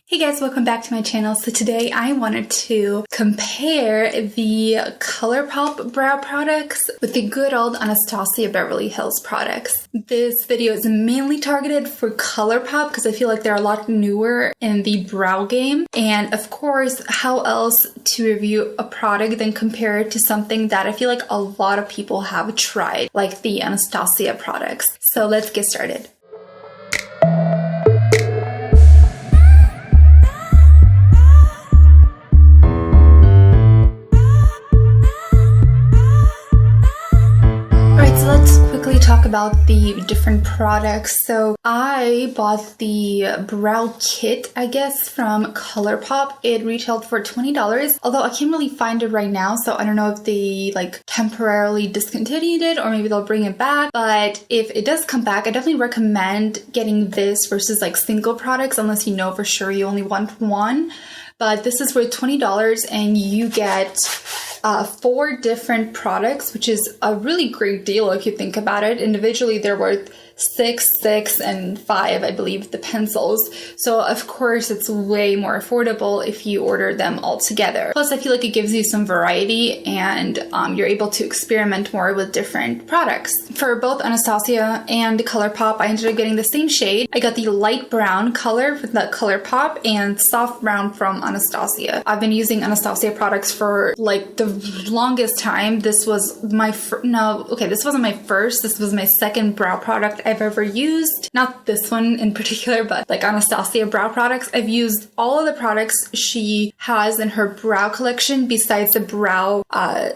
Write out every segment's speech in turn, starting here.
Hey guys, welcome back to my channel. So today I wanted to compare the Colourpop brow products with the good old Anastasia Beverly Hills products. This video is mainly targeted for Colourpop because I feel like they're a lot newer in the brow game. And of course, how else to review a product than compare it to something that I feel like a lot of people have tried, like the Anastasia products. So let's get started. Talk about the different products. So I bought the brow kit, I guess, from Colourpop. It retailed for $20, although I can't really find it right now, so I don't know if they temporarily discontinued it or maybe they'll bring it back. But if it does come back, I definitely recommend getting this versus single products unless you know for sure you only want one. But this is worth $20 and you get 4 different products, which is a really great deal if you think about it. Individually, they're worth $6, and $5, I believe, the pencils. So of course, it's way more affordable if you order them all together. Plus, I feel like it gives you some variety and you're able to experiment more with different products. For both Anastasia and Colourpop, I ended up getting the same shade. I got the light brown color from the Colourpop and soft brown from Anastasia. I've been using Anastasia products for the longest time. This was my this wasn't my first. This was my second brow product I've ever used. Not this one in particular, but Anastasia brow products. I've used all of the products she has in her brow collection besides the brow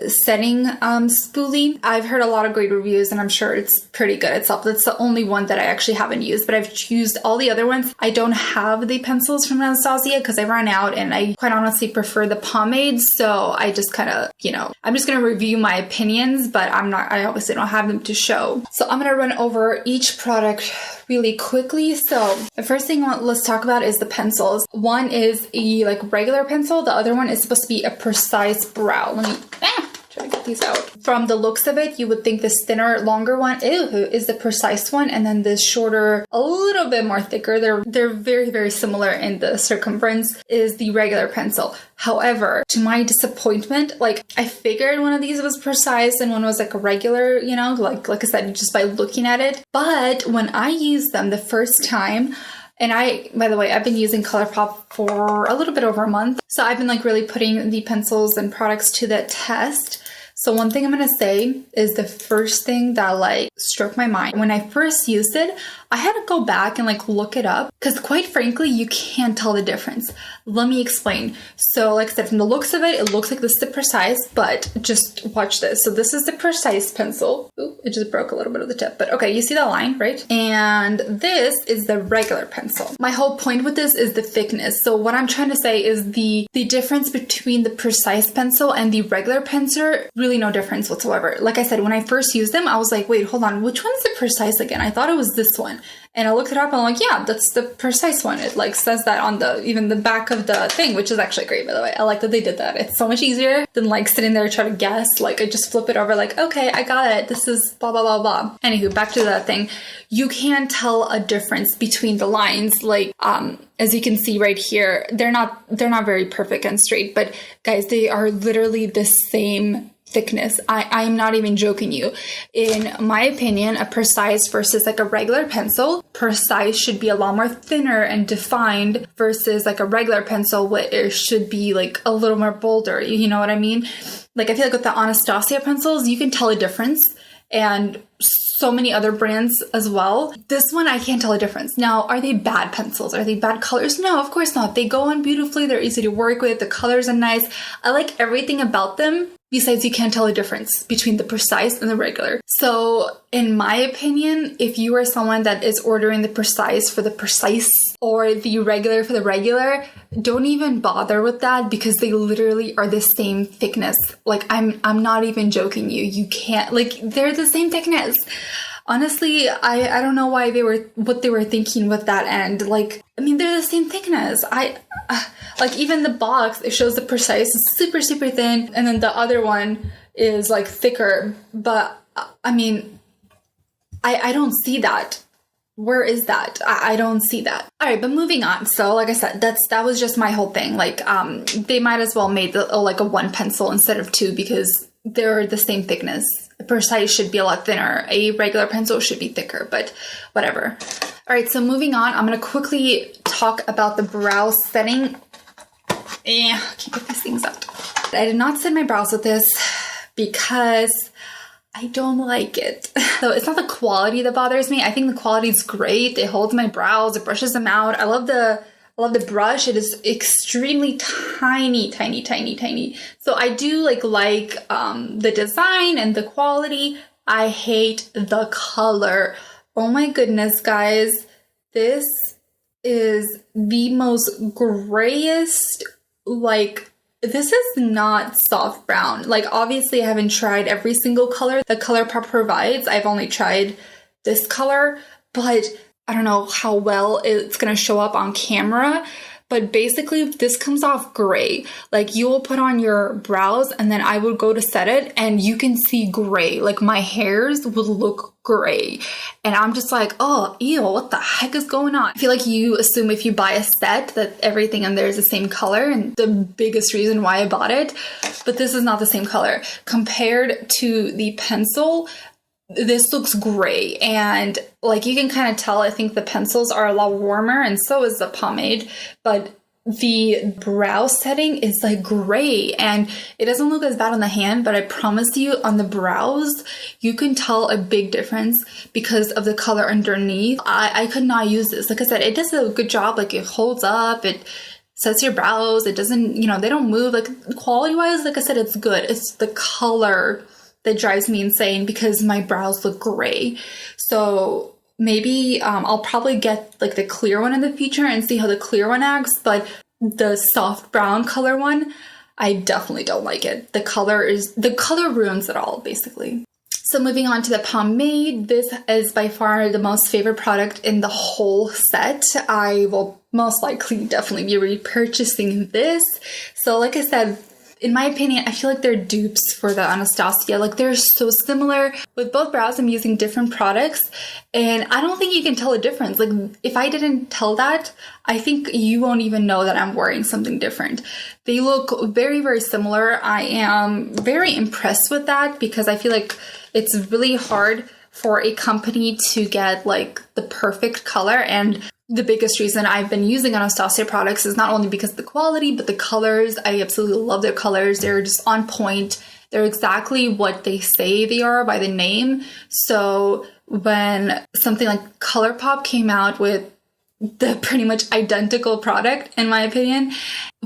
setting spoolie. I've heard a lot of great reviews and I'm sure it's pretty good itself. That's the only one that I actually haven't used, but I've used all the other ones. I don't have the pencils from Anastasia because I ran out and I quite honestly prefer the pomade. So I just kind of, I'm just going to review my opinions, but I obviously don't have them to show. So I'm going to run over each product really quickly. So the first thing let's talk about is the pencils. One is a regular pencil. The other one is supposed to be a precise brow. Let me try to get these out. From the looks of it, you would think this thinner, longer one is the precise one, and then this shorter, a little bit more thicker. They're very, very similar in the circumference is the regular pencil. However, to my disappointment, I figured one of these was precise and one was a regular, like I said, just by looking at it. But when I used them the first time, and by the way, I've been using Colourpop for a little bit over a month. So I've been really putting the pencils and products to the test. So one thing I'm going to say is the first thing that struck my mind. When I first used it, I had to go back and look it up because quite frankly, you can't tell the difference. Let me explain. So like I said, from the looks of it, it looks like this is the precise, but just watch this. So this is the precise pencil. Ooh, it just broke a little bit of the tip, but okay, you see that line, right? And this is the regular pencil. My whole point with this is the thickness. So what I'm trying to say is the difference between the precise pencil and the regular pencil, really no difference whatsoever. Like I said, when I first used them, I was like, wait, hold on, which one's the precise again? I thought it was this one. And I looked it up and I'm like, yeah, that's the precise one. It says that on even the back of the thing, which is actually great, by the way. I like that they did that. It's so much easier than sitting there trying to guess. I just flip it over okay, I got it. This is blah, blah, blah, blah. Anywho, back to that thing. You can tell a difference between the lines. As you can see right here, they're not very perfect and straight, but guys, they are literally the same thickness. I'm not even joking you. In my opinion, a precise versus a regular pencil, precise should be a lot more thinner and defined versus a regular pencil, which should be a little more bolder. You know what I mean? I feel with the Anastasia pencils, you can tell a difference, and so many other brands as well. This one, I can't tell a difference. Now, are they bad pencils? Are they bad colors? No, of course not. They go on beautifully. They're easy to work with. The colors are nice. I like everything about them. Besides, you can't tell a difference between the precise and the regular. So in my opinion, if you are someone that is ordering the precise for the precise or the regular for the regular, don't even bother with that because they literally are the same thickness. I'm not even joking you. You can't, they're the same thickness. Honestly, I don't know what they were thinking with that end. They're the same thickness. Even the box, it shows the precise, it's super, super thin. And then the other one is thicker. But I don't see that. Where is that? I don't see that. All right, but moving on. So like I said, that was just my whole thing. Like, they might as well made like a 1 pencil instead of 2 because they're the same thickness. A precise should be a lot thinner. A regular pencil should be thicker, but whatever. All right, so moving on, I'm going to quickly talk about the brow setting. I can't get these things out. I did not set my brows with this because I don't like it. So it's not the quality that bothers me. I think the quality is great. It holds my brows. It brushes them out. I love the brush. It is extremely tiny. So I do like the design and the quality. I hate the color. Oh my goodness, guys. This is the most grayest, this is not soft brown. Like, obviously I haven't tried every single color that Colourpop provides. I've only tried this color, but I don't know how well it's gonna show up on camera. But basically this comes off gray. Like, you will put on your brows and then I would go to set it and you can see gray. Like, my hairs would look gray. And I'm just like, oh, ew, what the heck is going on? I feel like you assume if you buy a set that everything in there is the same color, and the biggest reason why I bought it. But this is not the same color. Compared to the pencil, this looks gray, and like you can kind of tell, I think the pencils are a lot warmer and so is the pomade, but the brow setting is like gray and it doesn't look as bad on the hand, but I promise you on the brows, you can tell a big difference because of the color underneath. I could not use this. Like I said, it does a good job. Like, it holds up, it sets your brows, it doesn't, they don't move. Like, quality wise, like I said, it's good. It's the color that drives me insane because my brows look gray. So maybe I'll probably get like the clear one in the future and see how the clear one acts, but the soft brown color one, I definitely don't like it. The color ruins it all, basically. So moving on to the pomade, this is by far the most favorite product in the whole set. I will most likely definitely be repurchasing this. So like I said, in my opinion, I feel like they're dupes for the Anastasia. Like, they're so similar. With both brows, I'm using different products, and I don't think you can tell a difference. Like, if I didn't tell that, I think you won't even know that I'm wearing something different. They look very, very similar. I am very impressed with that because I feel like it's really hard for a company to get like the perfect color, and the biggest reason I've been using Anastasia products is not only because of the quality, but the colors. I absolutely love their colors. They're just on point. They're exactly what they say they are by the name. So when something like Colourpop came out with the pretty much identical product, in my opinion,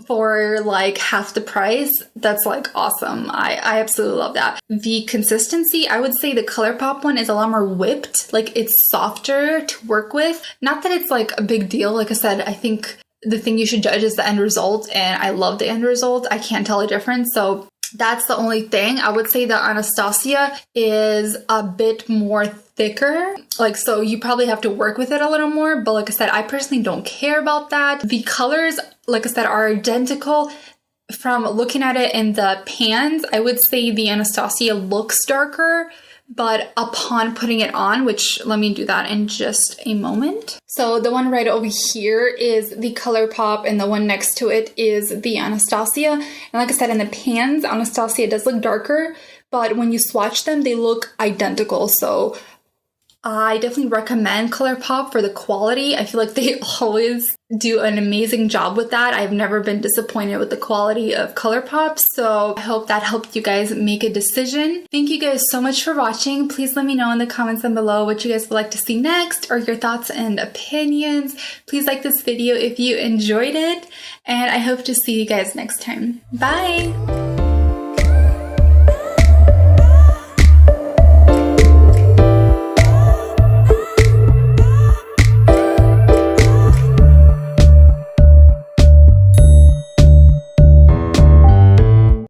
for like half the price, that's like awesome. I absolutely love that. The consistency, I would say the Colourpop one is a lot more whipped. Like, it's softer to work with. Not that it's like a big deal. Like I said, I think the thing you should judge is the end result, and I love the end result. I can't tell a difference. So that's the only thing. I would say the Anastasia is a bit more thicker. Like, so you probably have to work with it a little more. But like I said, I personally don't care about that. The colors, like I said, are identical. From looking at it in the pans, I would say the Anastasia looks darker, but upon putting it on, which let me do that in just a moment. So the one right over here is the Colourpop, and the one next to it is the Anastasia. And like I said, in the pans, Anastasia does look darker, but when you swatch them, they look identical. So I definitely recommend Colourpop for the quality. I feel like they always do an amazing job with that. I've never been disappointed with the quality of Colourpop, so I hope that helped you guys make a decision. Thank you guys so much for watching. Please let me know in the comments down below what you guys would like to see next, or your thoughts and opinions. Please like this video if you enjoyed it, and I hope to see you guys next time. Bye!